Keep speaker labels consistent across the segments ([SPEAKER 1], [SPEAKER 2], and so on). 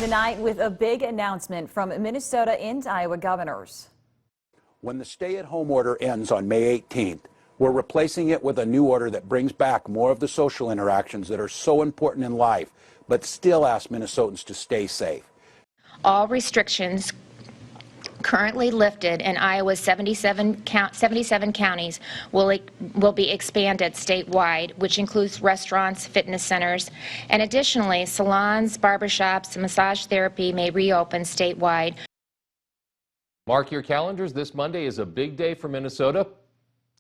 [SPEAKER 1] tonight with a big announcement from Minnesota and Iowa governors.
[SPEAKER 2] When the stay-at-home order ends on May 18th, we're replacing it with a new order that brings back more of the social interactions that are so important in life, but still ask Minnesotans to stay safe.
[SPEAKER 3] All restrictions currently lifted in Iowa's 77 counties will be expanded statewide, which includes restaurants, fitness centers, and additionally, salons, barbershops, and massage therapy may reopen statewide.
[SPEAKER 4] Mark your calendars. This Monday is a big day for Minnesota.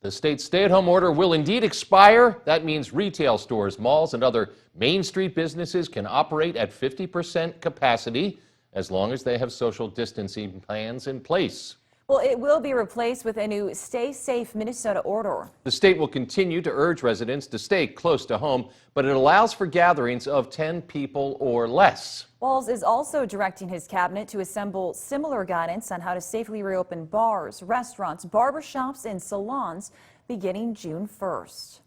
[SPEAKER 4] The state's stay-at-home order will indeed expire. That means retail stores, malls, and other Main Street businesses can operate at 50% capacity as long as they have social distancing plans in place.
[SPEAKER 1] Well, it will be replaced with a new Stay Safe Minnesota order.
[SPEAKER 4] The state will continue to urge residents to stay close to home, but it allows for gatherings of 10 people or less.
[SPEAKER 1] Walz is also directing his cabinet to assemble similar guidance on how to safely reopen bars, restaurants, barbershops, and salons beginning June 1st.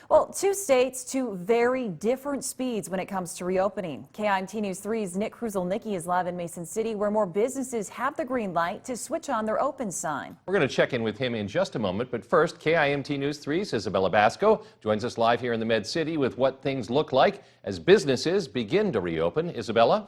[SPEAKER 1] Well, two states, two very different speeds when it comes to reopening. KIMT News 3's Nick Kruzelnicki is live in Mason City, where more businesses have the green light to switch on their open sign.
[SPEAKER 4] We're going to check in with him in just a moment, but first, KIMT News 3's Isabella Basco joins us live here in the Med City with what things look like as businesses begin to reopen. Isabella?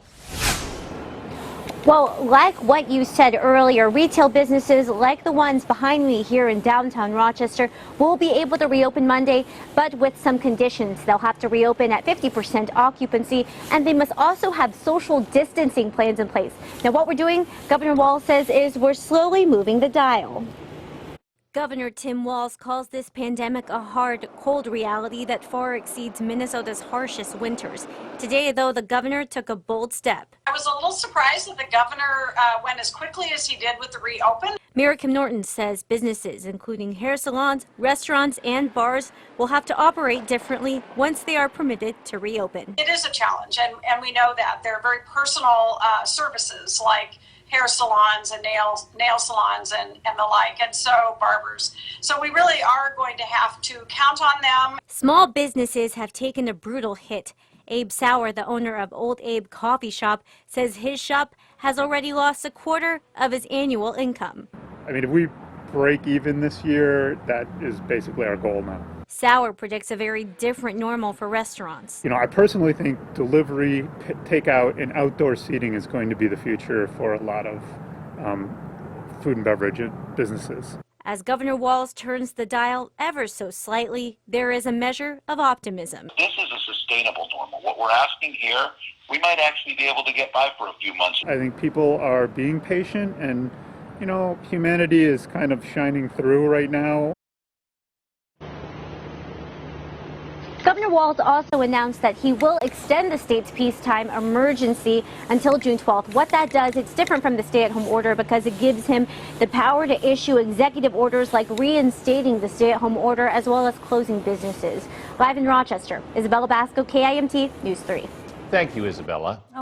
[SPEAKER 5] Well, like what you said earlier, retail businesses like the ones behind me here in downtown Rochester will be able to reopen Monday, but with some conditions. They'll have to reopen at 50% occupancy, and they must also have social distancing plans in place. Now, what we're doing, Governor Walz says, is we're slowly moving the dial. Governor Tim Walz calls this pandemic a hard, cold reality that far exceeds Minnesota's harshest winters. Today, though, the governor took a bold step.
[SPEAKER 6] I was a little surprised that the governor went as quickly as he did with the reopen.
[SPEAKER 5] Mayor Kim Norton says businesses, including hair salons, restaurants, and bars, will have to operate differently once they are permitted to reopen.
[SPEAKER 6] It is a challenge, and we know that. There are very personal services like hair salons and nail salons and the like, and so barbers. So we really are going to have to count on them.
[SPEAKER 5] Small businesses have taken a brutal hit. Abe Sauer, the owner of Old Abe Coffee Shop, says his shop has already lost a quarter of his annual income.
[SPEAKER 7] I mean, if we break even this year, that is basically our goal now.
[SPEAKER 5] Sauer predicts a very different normal for restaurants.
[SPEAKER 7] You know, I personally think delivery, takeout, and outdoor seating is going to be the future for a lot of food and beverage businesses.
[SPEAKER 5] As Governor Walz turns the dial ever so slightly, there is a measure of optimism.
[SPEAKER 8] This is a sustainable normal. What we're asking here, we might actually be able to get by for a few months.
[SPEAKER 7] I think people are being patient, and, you know, humanity is kind of shining through right now.
[SPEAKER 5] Governor Walz also announced that he will extend the state's peacetime emergency until June 12th. What that does, it's different from the stay-at-home order because it gives him the power to issue executive orders like reinstating the stay-at-home order as well as closing businesses. Live in Rochester, Isabella Basco, KIMT News 3.
[SPEAKER 4] Thank you, Isabella.